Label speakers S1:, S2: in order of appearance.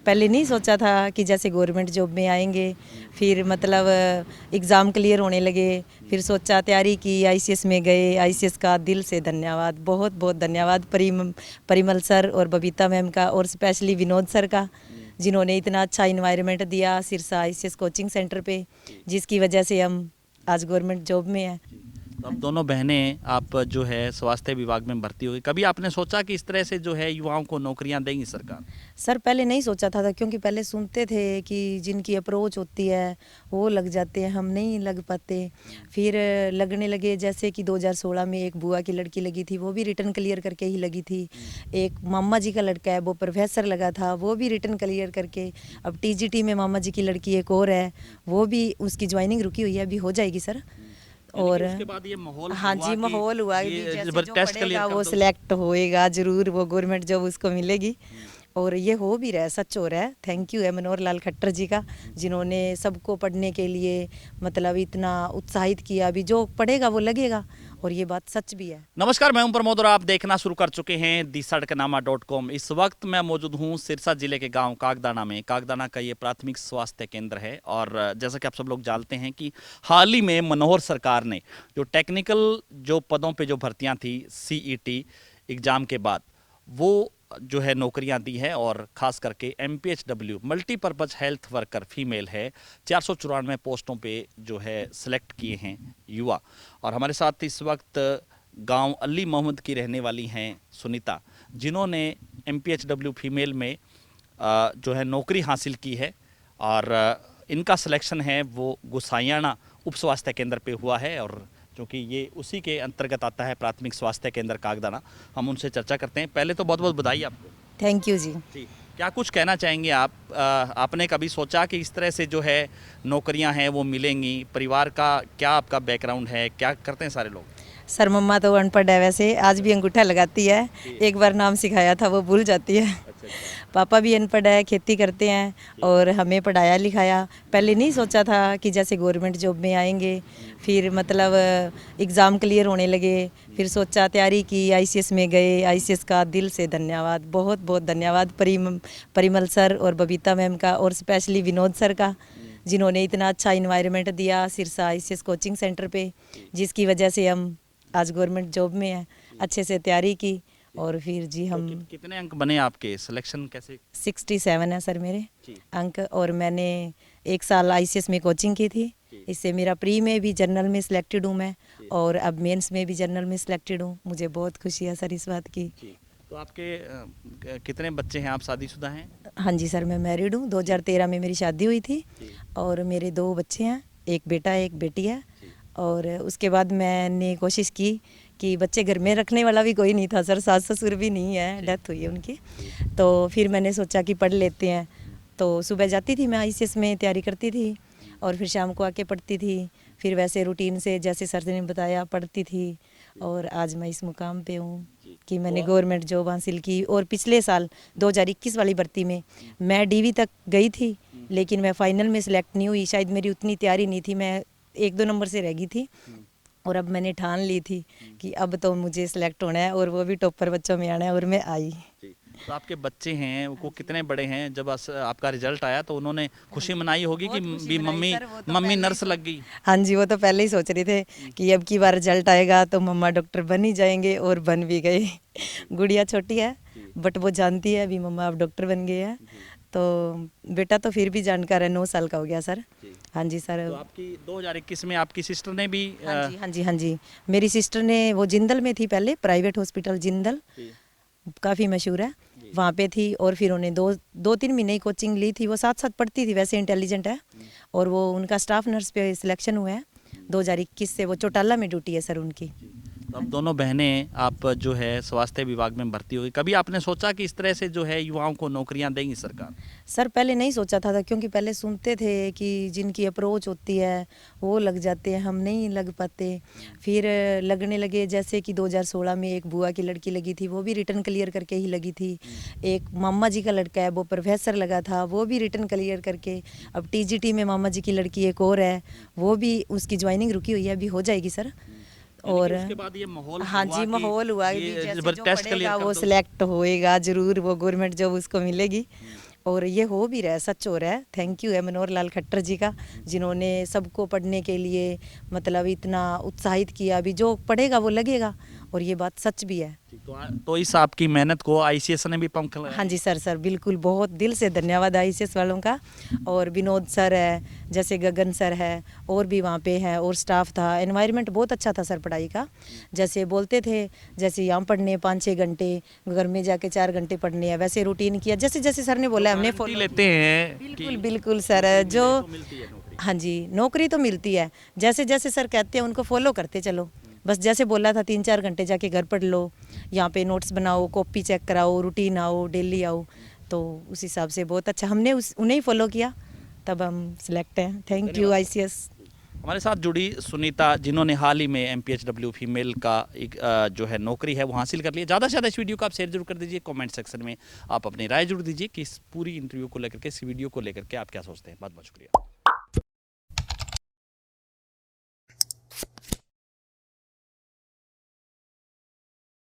S1: पहले नहीं सोचा था कि जैसे गवर्नमेंट जॉब में आएंगे, फिर मतलब एग्ज़ाम क्लियर होने लगे, फिर सोचा तैयारी की, आईसीएस में गए। आईसीएस का दिल से धन्यवाद, बहुत बहुत धन्यवाद परिमल सर और बबीता मैम का, और स्पेशली विनोद सर का, जिन्होंने इतना अच्छा इन्वायरमेंट दिया सिरसा आईसीएस कोचिंग सेंटर पे, जिसकी वजह से हम आज गवर्नमेंट जॉब में हैं।
S2: तो अब दोनों बहनें आप जो है स्वास्थ्य विभाग में भर्ती हुई, कभी आपने सोचा कि इस तरह से जो है युवाओं को नौकरियां देंगी सरकार?
S1: सर पहले नहीं सोचा था, क्योंकि पहले सुनते थे कि जिनकी अप्रोच होती है वो लग जाते हैं, हम नहीं लग पाते। फिर लगने लगे, जैसे कि 2016 में एक बुआ की लड़की लगी थी, वो भी रिटर्न क्लियर करके ही लगी थी। एक मामा जी का लड़का है, वो प्रोफेसर लगा था, वो भी रिटर्न क्लियर करके। अब टीजीटी में मामा जी की लड़की एक और है, वो भी उसकी ज्वाइनिंग रुकी हुई है, अभी हो जाएगी सर। और
S2: उसके बाद ये माहौल
S1: हाँ
S2: हुआ
S1: जी,
S2: कि
S1: माहौल हुआ कि
S2: ये
S1: जैसे जो
S2: टेस्ट
S1: पढ़ेगा
S2: क्लियर
S1: वो सिलेक्ट होएगा जरूर, वो गवर्नमेंट जॉब उसको मिलेगी। और ये हो भी रहा है, सच हो रहा है। थैंक यू है मनोहर लाल खट्टर जी का, जिन्होंने सबको पढ़ने के लिए मतलब इतना उत्साहित किया। अभी जो पढ़ेगा वो लगेगा, और ये बात सच भी है।
S2: नमस्कार, मैं हूं प्रमोद और आप देखना शुरू कर चुके हैं दी-सड़कनामा.com। इस वक्त मैं मौजूद हूं सिरसा जिले के गांव कागदाना में। कागदाना का ये प्राथमिक स्वास्थ्य केंद्र है, और जैसा कि आप सब लोग जानते हैं कि हाल ही में मनोहर सरकार ने जो टेक्निकल जो पदों पे जो भर्तियां थी सीईटी एग्जाम के बाद, वो जो है नौकरियां दी है, और खास करके MPHW multipurpose health worker female है 494 पोस्टों पे जो है सिलेक्ट किए हैं युवा। और हमारे साथ इस वक्त गांव अली मोहम्मद की रहने वाली हैं सुनीता, जिन्होंने MPHW फीमेल में जो है नौकरी हासिल की है, और इनका सिलेक्शन है वो गुसाइयाना उप स्वास्थ्य केंद्र पे हुआ है, और क्योंकि ये उसी के अंतर्गत आता है प्राथमिक स्वास्थ्य केंद्र कागदाना। हम उनसे चर्चा करते हैं। पहले तो बहुत बहुत बधाई आपको।
S1: थैंक यू जी।
S2: जी, क्या कुछ कहना चाहेंगे आप? आपने कभी सोचा कि इस तरह से जो है नौकरियां हैं वो मिलेंगी? परिवार का क्या आपका बैकग्राउंड है, क्या करते हैं सारे लोग?
S1: सर मम्मा तो अनपढ़ है, वैसे आज भी अंगूठा लगाती है, एक बार नाम सिखाया था वो भूल जाती है। पापा भी अनपढ़ है, खेती करते हैं, और हमें पढ़ाया लिखाया। पहले नहीं सोचा था कि जैसे गवर्नमेंट जॉब में आएंगे, फिर मतलब एग्ज़ाम क्लियर होने लगे, फिर सोचा तैयारी की, आईसीएस में गए। आईसीएस का दिल से धन्यवाद, बहुत बहुत धन्यवाद परिमल सर और बबीता मैम का, और स्पेशली विनोद सर का, जिन्होंने इतना अच्छा इन्वायरमेंट दिया सिरसा आईसीएस कोचिंग सेंटर पे, जिसकी वजह से हम आज गवर्नमेंट जॉब में हैं। अच्छे से तैयारी की, और फिर जी हम
S2: कितने अंक बने आपके? सिलेक्शन कैसे?
S1: 67 है सर मेरे अंक, और मैंने 1 साल आईसीएस में कोचिंग की थी। इससे मेरा प्री में भी जनरल में सिलेक्टेड हूँ मैं, और अब मेंस में भी जनरल में सिलेक्टेड हूँ। मुझे बहुत खुशी है सर इस बात की।
S2: तो आपके कितने बच्चे हैं? आप शादीशुदा हैं?
S1: हाँ जी सर, मैं मैरिड हूँ। 2013 में मेरी शादी हुई थी, और मेरे 2 बच्चे हैं, एक बेटा है एक बेटी है। और उसके बाद मैंने कोशिश की कि बच्चे घर में रखने वाला भी कोई नहीं था सर, सास ससुर भी नहीं है, डेथ हुई है उनकी। तो फिर मैंने सोचा कि पढ़ लेते हैं। तो सुबह जाती थी मैं आईसीएस में, तैयारी करती थी, और फिर शाम को आके पढ़ती थी। फिर वैसे रूटीन से जैसे सर ने बताया पढ़ती थी, और आज मैं इस मुकाम पे हूँ कि मैंने गवर्नमेंट जॉब हासिल की। और पिछले साल 2021 वाली भर्ती में मैं डीवी तक गई थी, लेकिन मैं फाइनल में सिलेक्ट नहीं हुई। शायद मेरी उतनी तैयारी नहीं थी, मैं 1-2 नंबर से रह गई थी। और अब मैंने ठान ली थी कि अब तो मुझे सिलेक्ट होना है, और वो भी टॉपर बच्चों में आना है, और मैं आई।
S2: तो आपके बच्चे हैं वो कितने बड़े हैं? जब आपका रिजल्ट आया तो उन्होंने खुशी मनाई होगी कि भी मम्मी नर्स लग गई?
S1: हाँ जी, वो तो पहले ही सोच रहे थे कि अब की बार रिजल्ट आएगा तो मम्मा डॉक्टर बन ही जाएंगे, और बन भी गए। गुड़िया छोटी है, बट वो जानती है अभी मम्मा अब डॉक्टर बन गए हैं। तो बेटा तो फिर भी जानकार है, 9 साल का हो गया सर। हाँ जी सर।
S2: तो आपकी 2021 में आपकी सिस्टर ने भी
S1: हाँ जी हाँ जी हाँ जी, मेरी सिस्टर ने, वो जिंदल में थी पहले, प्राइवेट हॉस्पिटल जिंदल, काफ़ी मशहूर है, वहाँ पे थी। और फिर उन्हें 2-3 महीने की कोचिंग ली थी। वो साथ साथ पढ़ती थी, वैसे इंटेलिजेंट है, और वो उनका स्टाफ नर्स पे सिलेक्शन हुआ है 2021 से। वो चौटाला में ड्यूटी है सर उनकी।
S2: तो अब दोनों बहनें आप जो है स्वास्थ्य विभाग में भर्ती हुई, कभी आपने सोचा कि इस तरह से जो है युवाओं को नौकरियां देंगी सरकार?
S1: सर पहले नहीं सोचा था, क्योंकि पहले सुनते थे कि जिनकी अप्रोच होती है वो लग जाते हैं, हम नहीं लग पाते। फिर लगने लगे, जैसे कि 2016 में एक बुआ की लड़की लगी थी, वो भी रिटर्न क्लियर करके ही लगी थी। एक मामा जी का लड़का है, वो प्रोफेसर लगा था, वो भी रिटर्न क्लियर करके। अब टीजीटी में मामा जी की लड़की एक और है, वो भी उसकी ज्वाइनिंग रुकी हुई है, अभी हो जाएगी सर। और
S2: उसके बाद ये माहौल
S1: हाँ
S2: हुआ
S1: जी,
S2: कि
S1: माहौल हुआ कि
S2: ये
S1: जैसे जो
S2: टेस्ट
S1: पढ़ेगा
S2: क्लियर
S1: वो सिलेक्ट होएगा जरूर, वो गवर्नमेंट जॉब उसको मिलेगी। और ये हो भी रहा है, सच हो रहा है। थैंक यू है मनोहर लाल खट्टर जी का, जिन्होंने सबको पढ़ने के लिए मतलब इतना उत्साहित किया। अभी जो पढ़ेगा वो लगेगा, और ये बात सच भी है।
S2: तो इस आपकी मेहनत को आईसीएस ने भी पंख लगाया।
S1: हाँ जी सर बिल्कुल, बहुत दिल से धन्यवाद आईसीएस वालों का। और विनोद सर है, जैसे गगन सर है, और भी वहाँ पे है, और स्टाफ था। एनवायरनमेंट बहुत अच्छा था सर पढ़ाई का। जैसे बोलते थे, जैसे यहाँ पढ़ने 5-6 घंटे, घर में जाके 4 घंटे पढ़ने हैं, वैसे रूटीन किया जैसे जैसे सर ने बोला हमने फॉलो
S2: लेते हैं
S1: बिल्कुल बिल्कुल सर, जो हाँ जी नौकरी तो मिलती है, जैसे जैसे सर कहते हैं उनको फॉलो करते चलो। बस जैसे बोला था 3-4 घंटे जाके घर पढ़ लो, यहाँ पे नोट्स बनाओ, कॉपी चेक कराओ, रूटीन आओ, डेली आओ, तो उस हिसाब से बहुत अच्छा हमने उन्हें ही फॉलो किया, तब हम सिलेक्ट हैं। Thank you ICS.
S2: हमारे साथ जुड़ी सुनीता, जिन्होंने हाल ही में MPHW फीमेल का एक जो है नौकरी है वो हासिल कर लिया। ज़्यादा से ज़्यादा इस वीडियो को आप शेयर जरूर कर दीजिए, कमेंट सेक्शन में आप अपनी राय जरूर दीजिए कि इस पूरी इंटरव्यू को लेकर के, इस वीडियो को लेकर के आप क्या सोचते हैं। बहुत बहुत शुक्रिया।